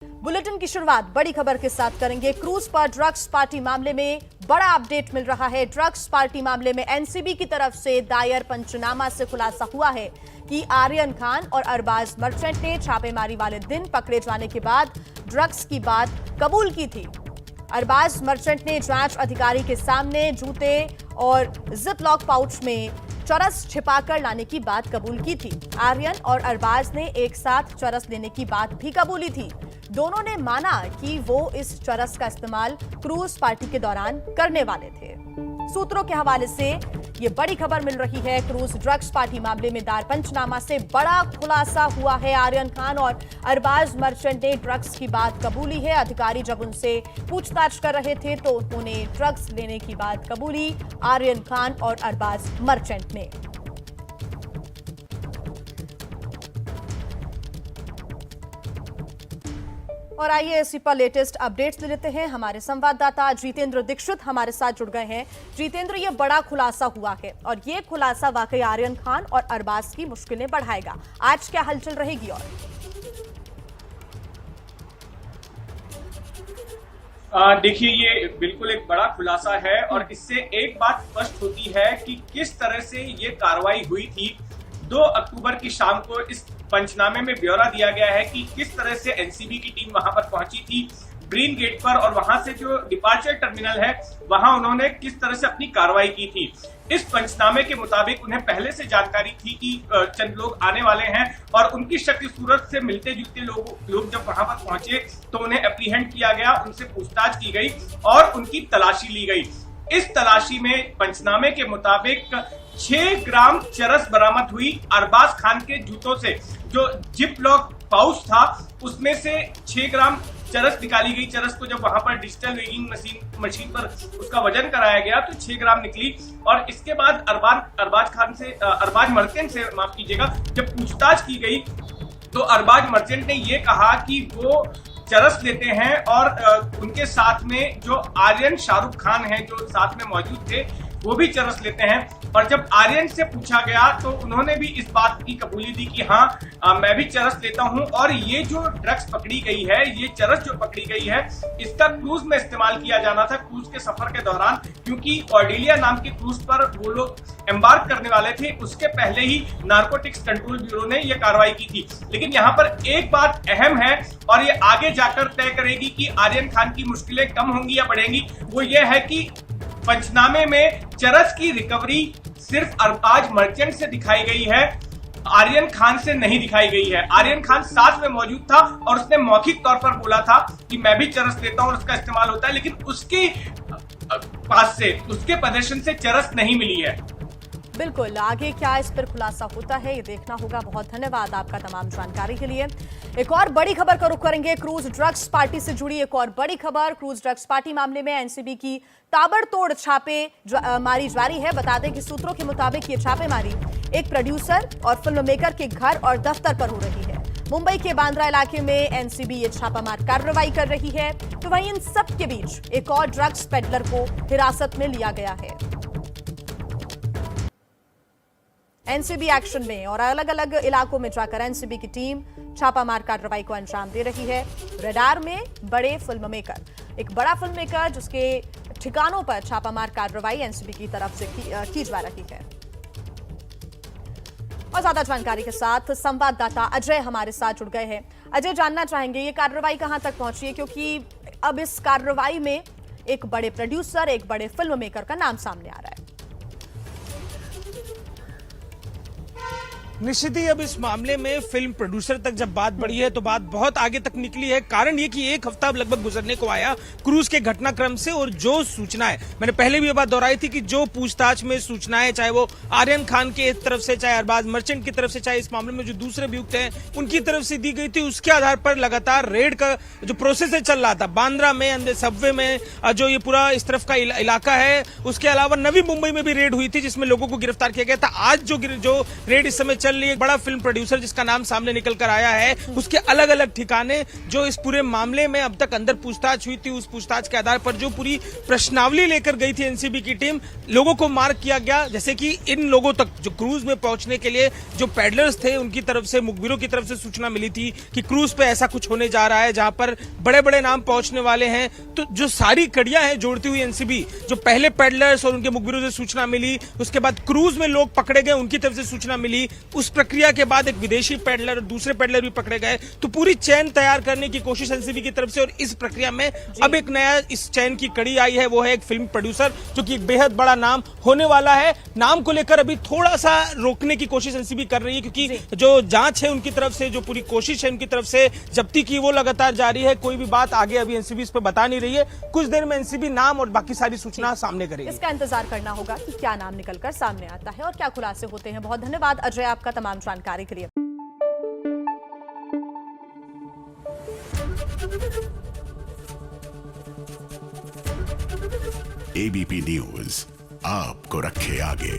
Bulletin की शुरुआत बड़ी खबर के साथ करेंगे। क्रूज पर ड्रग्स पार्टी मामले में बड़ा अपडेट मिल रहा है। ड्रग्स पार्टी मामले में एनसीबी की तरफ से दायर पंचनामा से खुलासा हुआ है कि आर्यन खान और अरबाज मर्चेंट ने छापेमारी वाले दिन पकड़े जाने के बाद ड्रग्स की बात कबूल की थी। अरबाज मर्चेंट ने जांच अधिकारी के सामने जूते और जिप लॉक पाउच में चरस छिपाकर लाने की बात कबूल की थी। आर्यन और अरबाज ने एक साथ चरस लेने की बात भी कबूली थी। दोनों ने माना कि वो इस चरस का इस्तेमाल क्रूज पार्टी के दौरान करने वाले थे। सूत्रों के हवाले से ये बड़ी खबर मिल रही है। क्रूज ड्रग्स पार्टी मामले में दायर पंचनामा से बड़ा खुलासा हुआ है। आर्यन खान और अरबाज मर्चेंट ने ड्रग्स की बात कबूली है। अधिकारी जब उनसे पूछताछ कर रहे थे तो उन्होंने ड्रग्स लेने की बात कबूली, आर्यन खान और अरबाज मर्चेंट ने। और आइए इसी पर लेटेस्ट अपडेट्स ले लेते हैं। हमारे संवाददाता जितेंद्र दीक्षित हमारे साथ जुड़ गए हैं। जितेंद्र, ये बड़ा खुलासा हुआ है और ये खुलासा वाकई आर्यन खान और अरबाज की मुश्किलें बढ़ाएगा। आज क्या हलचल रहेगी? और देखिए, ये बिल्कुल एक बड़ा खुलासा है और इससे एक बात स्पष्ट होती है कि किस तरह से ये कार्रवाई हुई थी। 2 अक्टूबर की शाम को इस पंचनामे में ब्यौरा दिया गया है कि किस तरह से एनसीबी की टीम वहां पर पहुंची थी ग्रीन गेट पर, और वहां से जो डिपार्चर टर्मिनल है वहां उन्होंने किस तरह से अपनी कार्रवाई की थी। इस पंचनामे के मुताबिक उन्हें पहले से जानकारी थी कि चंद लोग आने वाले हैं और उनकी शक्ल सूरत से मिलते जुलते लोग जब वहां पर पहुंचे तो उन्हें एप्रीहेंड किया गया, उनसे पूछताछ की गई और उनकी तलाशी ली गई। इस तलाशी में पंचनामे के मुताबिक 6 ग्राम चरस बरामद हुई। अरबाज खान के जूतों से जो जिप लॉक पाउच था उसमें से 6 ग्राम चरस निकाली गई। चरस को जब वहां पर डिजिटल वेइंग मशीन पर उसका वजन कराया गया तो 6 ग्राम निकली। और इसके बाद अरबाज मर्चेंट से माफ कीजिएगा, जब पूछताछ की गई तो अरबाज मर्चेंट ने ये कहा कि वो चरस लेते हैं और उनके साथ में जो आर्यन शाहरुख खान है जो साथ में मौजूद थे वो भी चरस लेते हैं। और जब आर्यन से पूछा गया तो उन्होंने भी इस बात की कबूली दी कि हाँ मैं भी चरस लेता हूं और ये जो ड्रग्स पकड़ी गई है, ये चरस जो पकड़ी गई है, इसका क्रूज में इस्तेमाल किया जाना था क्रूज के सफर के दौरान, क्योंकि कॉर्डेलिया नाम के क्रूज पर वो लोग एम्बार्क करने वाले थे। उसके पहले ही नार्कोटिक्स कंट्रोल ब्यूरो ने यह कार्रवाई की थी। लेकिन यहाँ पर एक बात अहम है और ये आगे जाकर तय करेगी कि आर्यन खान की मुश्किलें कम होंगी या बढ़ेंगी, वो ये है कि पंचनामे में चरस की रिकवरी सिर्फ अरबाज मर्चेंट से दिखाई गई है, आर्यन खान से नहीं दिखाई गई है। आर्यन खान साथ में मौजूद था और उसने मौखिक तौर पर बोला था कि मैं भी चरस लेता हूं और उसका इस्तेमाल होता है, लेकिन उसके पास से, उसके प्रदर्शन से चरस नहीं मिली है। बिल्कुल, आगे क्या इस पर खुलासा होता है ये देखना होगा। बहुत धन्यवाद आपका तमाम जानकारी के लिए। एक और बड़ी खबर का रुख करेंगे। क्रूज ड्रग्स पार्टी से जुड़ी एक और बड़ी खबर। क्रूज ड्रग्स पार्टी मामले में एनसीबी की ताबड़तोड़ छापेमारी जारी है। बता दें कि सूत्रों के मुताबिक ये छापेमारी एक प्रोड्यूसर और फिल्म मेकर के घर और दफ्तर पर हो रही है। मुंबई के बांद्रा इलाके में एनसीबी ये छापामार कार्रवाई कर रही है। तो वहीं इन सब के बीच एक और ड्रग्स पेडलर को हिरासत में लिया गया है। एनसीबी एक्शन में और अलग अलग इलाकों में जाकर एनसीबी की टीम छापामार कार्रवाई को अंजाम दे रही है। रडार में बड़े फिल्म मेकर, एक बड़ा फिल्म मेकर जिसके ठिकानों पर छापामार कार्रवाई एनसीबी की तरफ से की जा रही है। और ज्यादा जानकारी के साथ संवाददाता अजय हमारे साथ जुड़ गए हैं। अजय, जानना चाहेंगे ये कार्रवाई कहां तक पहुंची है, क्योंकि अब इस कार्रवाई में एक बड़े प्रोड्यूसर, एक बड़े फिल्म मेकर का नाम सामने आ रहा है। निश्चित ही अब इस मामले में फिल्म प्रोड्यूसर तक जब बात बढ़ी है तो बात बहुत आगे तक निकली है। कारण ये कि 1 हफ्ता लगभग गुजरने को आया क्रूज के घटनाक्रम से, और जो सूचनाएं, मैंने पहले भी ये बात दोहराई थी कि जो पूछताछ में सूचनाएं, चाहे वो आर्यन खान की तरफ से, चाहे अरबाज मर्चेंट की तरफ से, चाहे इस मामले में जो दूसरे अभियुक्त हैं उनकी तरफ से दी गई थी, उसके आधार पर लगातार रेड का जो प्रोसेस है चल रहा था। बांद्रा में, अंदर सबवे में जो ये पूरा इस तरफ का इलाका है, उसके अलावा नवी मुंबई में भी रेड हुई थी जिसमें लोगों को गिरफ्तार किया गया था। आज जो रेड इस समय चल रही है। एक बड़ा फिल्म प्रोड्यूसर जिसका नाम सामने निकल कर आया है, उसके अलग अलग ठिकाने जो इस पूरे मामले में अब तक अंदर पूछताछ हुई थी, उस पूछताछ के आधार पर जो पूरी प्रश्नावली लेकर गई थी एनसीबी की टीम, लोगों को मार्क किया गया। जैसे कि इन लोगों तक जो क्रूज में पहुंचने के लिए जो पैडलर्स थे, उनकी तरफ से, मुखबिरों की तरफ से सूचना मिली थी कि क्रूज पे ऐसा कुछ होने जा रहा है जहां पर बड़े बड़े नाम पहुंचने वाले हैं। तो जो सारी कड़ियां हैं जोड़ती हुई एनसीबी, जो पहले पैडलर्स और उनके मुखबिरों से सूचना मिली, उसके बाद क्रूज में लोग पकड़े गए, उनकी तरफ से सूचना मिली, उस प्रक्रिया के बाद एक विदेशी पैडलर और दूसरे पैडलर भी पकड़े गए। तो पूरी चैन तैयार करने की कोशिश एनसीबी की तरफ से, और इस प्रक्रिया में अब एक नया इस चैन की कड़ी आई है, वो है एक फिल्म प्रोड्यूसर जो कि एक बेहद बड़ा नाम होने वाला है। नाम को लेकर अभी थोड़ा सा रोकने की कोशिश एनसीबी कर रही है, क्योंकि जो जांच है उनकी तरफ से, जो पूरी कोशिश है उनकी तरफ से जब्ती की, वो लगातार जारी है। कोई भी बात आगे अभी एनसीबी इस पर बता नहीं रही है। कुछ देर में एनसीबी नाम और बाकी सारी सूचना सामने करेगी। इसका इंतजार करना होगा कि क्या नाम निकलकर सामने आता है और क्या खुलासे होते हैं। बहुत धन्यवाद अजय आपका तमाम जानकारी के लिए। एबीपी न्यूज आपको रखे आगे।